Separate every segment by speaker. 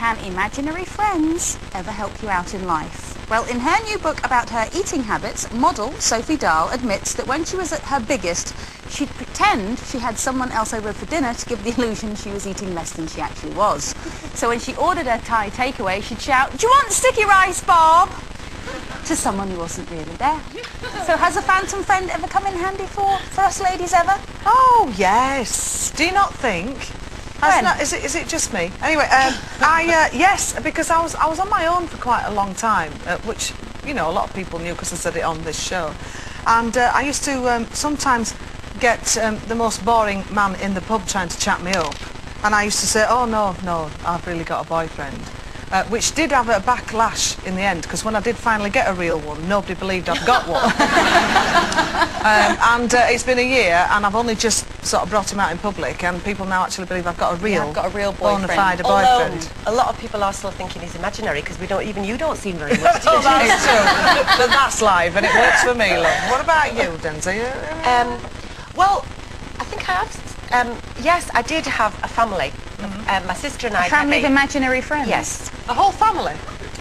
Speaker 1: can imaginary friends ever help you out in life? Well, in her new book about her eating habits, model Sophie Dahl admits that when she was at her biggest, she'd pretend she had someone else over for dinner to give the illusion she was eating less than she actually was. So when she ordered her Thai takeaway, she'd shout, "Do you want sticky rice, Bob?" to someone who wasn't really there. So has a phantom friend ever come in handy for us ladies ever?
Speaker 2: Oh, yes. Do you not think? Is it just me? Anyway, yes, because I was on my own for quite a long time, which, you know, a lot of people knew because I said it on this show. And I used to sometimes get the most boring man in the pub trying to chat me up. And I used to say, "Oh, no, I've really got a boyfriend." Which did have a backlash in the end, because when I did finally get a real one, nobody believed I'd got one. And it's been a year, and I've only just sort of brought him out in public, and people now actually believe I've got a real,
Speaker 1: boyfriend.
Speaker 2: bona fide boyfriend.
Speaker 3: Although a lot of people are still thinking he's imaginary, because even you don't seem very much to
Speaker 2: Oh, that's true. But that's live, and it works for me, love. What about you, Denise?
Speaker 3: Well, I think I have. Yes, I did have a family. My sister and I.
Speaker 1: A family of imaginary friends?
Speaker 3: Yes.
Speaker 2: A whole family?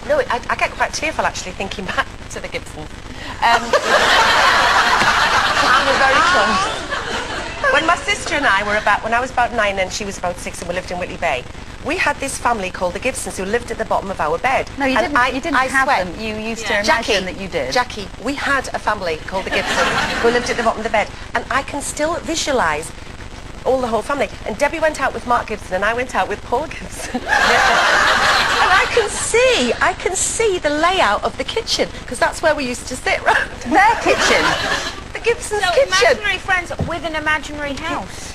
Speaker 3: No, I get quite tearful actually thinking back to the Gibsons. And we're very close. When my sister and I were when I was about 9 and she was about 6 and we lived in Whitley Bay, we had this family called the Gibsons who lived at the bottom of our bed.
Speaker 1: No, you didn't. You didn't have them. You used to imagine that you did.
Speaker 3: Jackie, we had a family called the Gibsons who lived at the bottom of the bed, and I can still visualise the whole family. And Debbie went out with Mark Gibson and I went out with Paul Gibson. And I can see the layout of the kitchen, because that's where we used to sit round.
Speaker 1: Their kitchen?
Speaker 3: The Gibsons'
Speaker 4: so
Speaker 3: kitchen.
Speaker 4: Imaginary friends with an imaginary house.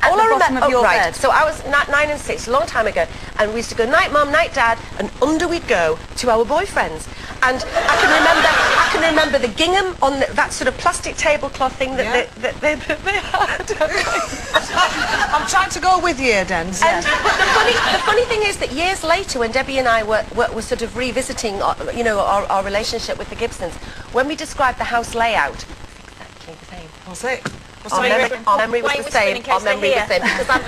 Speaker 1: At the bottom of your bed.
Speaker 3: So I was 9 and 6, a long time ago, and we used to go night mum, night dad, and under we'd go to our boyfriends. And I can remember the gingham on that sort of plastic tablecloth thing that they had.
Speaker 2: I'm trying to go with you, Denise.
Speaker 3: And the funny thing is that years later, when Debbie and I were sort of revisiting, our relationship with the Gibsons, when we described the house layout, exactly the same.
Speaker 2: What's it?
Speaker 3: Our memory was the same. Our memory was the same. Because I'm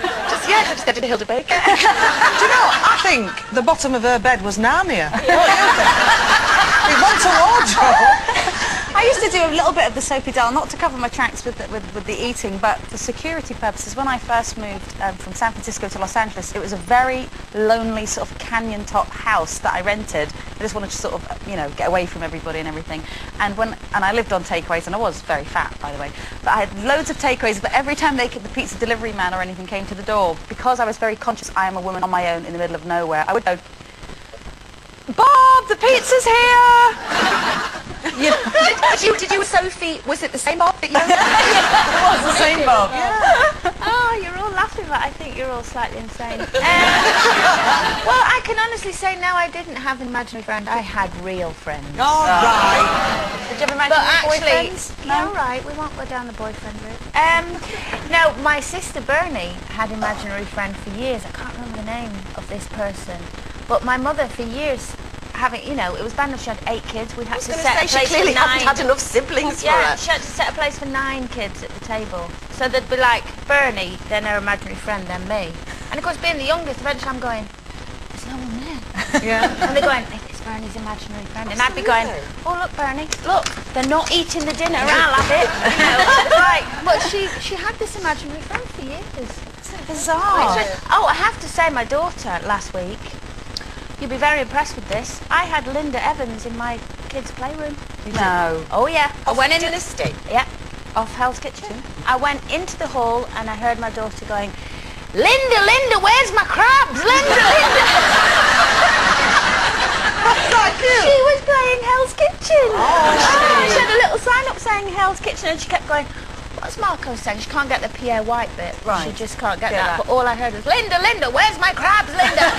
Speaker 3: just getting Hilda Baker.
Speaker 2: Do you know, I think the bottom of her bed was Narnia. What do you think? It wants a wardrobe.
Speaker 1: I used to do a little bit of the Sophie Dahl, not to cover my tracks with the eating, but for security purposes. When I first moved from San Francisco to Los Angeles, it was a very lonely sort of canyon top house that I rented. I just wanted to sort of, get away from everybody and everything. And I lived on takeaways, and I was very fat, by the way. But I had loads of takeaways, but every time the pizza delivery man or anything came to the door, because I was very conscious I am a woman on my own in the middle of nowhere, I would go, "Bob, the pizza's here!"
Speaker 3: Did you, Sophie, was it the same Bob that you
Speaker 2: It was the same Bob.
Speaker 4: Oh, you're all laughing, but I think you're all slightly insane. Well, I can honestly say no, I didn't have an imaginary friend. I had real friends.
Speaker 2: All right.
Speaker 1: Did you have imaginary boyfriends?
Speaker 4: No, right, we won't go down the boyfriend route. No, my sister Bernie had an imaginary friend for years. I can't remember the name of this person. But my mother, for years, it was bad enough she had 8 kids. We had to set a place
Speaker 3: she clearly
Speaker 4: for 9.
Speaker 3: hadn't had enough siblings for her.
Speaker 4: Yeah, she had to set a place for 9 kids at the table. So there'd be like Bernie, then her imaginary friend, then me. And of course, being the youngest, eventually I'm going, there's no one there.
Speaker 2: Yeah.
Speaker 4: And they're going, it's Bernie's imaginary friend. And I'd be going, oh, look, Bernie, look, they're not eating the dinner, I'll have it. But she had this imaginary friend for years.
Speaker 1: It's bizarre.
Speaker 4: Oh, I have to say, my daughter last week, you'll be very impressed with this. I had Linda Evans in my kids' playroom.
Speaker 1: No.
Speaker 4: Oh yeah. I went in
Speaker 3: Dynasty.
Speaker 4: Yeah. Off Hell's Kitchen. I went into the hall and I heard my daughter going, Linda, where's my crabs? Linda.
Speaker 2: That's not cute.
Speaker 4: She was playing Hell's Kitchen.
Speaker 2: Oh,
Speaker 4: she had a little sign up saying Hell's Kitchen, and she kept going, what's Marco saying? She can't get the Pierre White bit.
Speaker 1: Right.
Speaker 4: She just can't get that. But all I heard was, Linda, where's my crabs, Linda?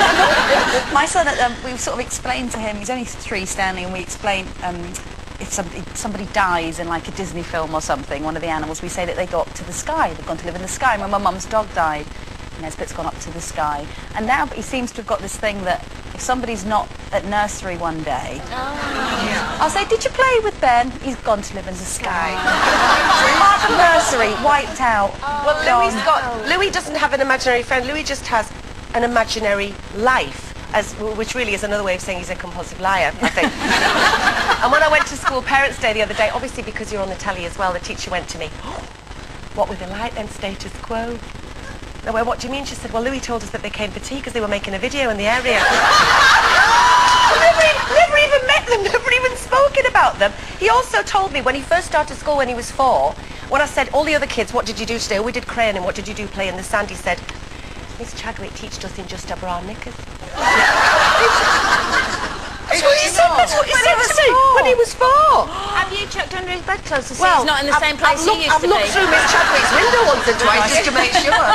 Speaker 1: My son, we sort of explained to him, he's only 3, Stanley, and we explained if somebody dies in like a Disney film or something, one of the animals, we say that they go up to the sky. They've gone to live in the sky. When my mum's dog died, Nesbitt's gone up to the sky. And now he seems to have got this thing that if somebody's not at nursery one day, I'll say, did you play with Ben? He's gone to live in the sky. Half the nursery wiped out.
Speaker 3: Well, Louis doesn't have an imaginary friend. Louis just has an imaginary life. Which really is another way of saying he's a compulsive liar, I think. And when I went to school Parents' Day the other day, obviously because you're on the telly as well, the teacher went to me, what were they like then, status quo? I went, what do you mean? She said, well, Louis told us that they came for tea because they were making a video in the area. Never even met them, never even spoken about them. He also told me when he first started school when he was 4, when I said, all the other kids, what did you do today? Oh, we did crayon, and what did you do play in the sand? He said, Miss Chadwick teached us in just a bra and knickers. That's what he said to me when he was 4.
Speaker 4: Have you checked under his bedclothes to see he's not in the same place he used to be?
Speaker 3: I've looked through Miss Chadwick's window once or twice just to make sure.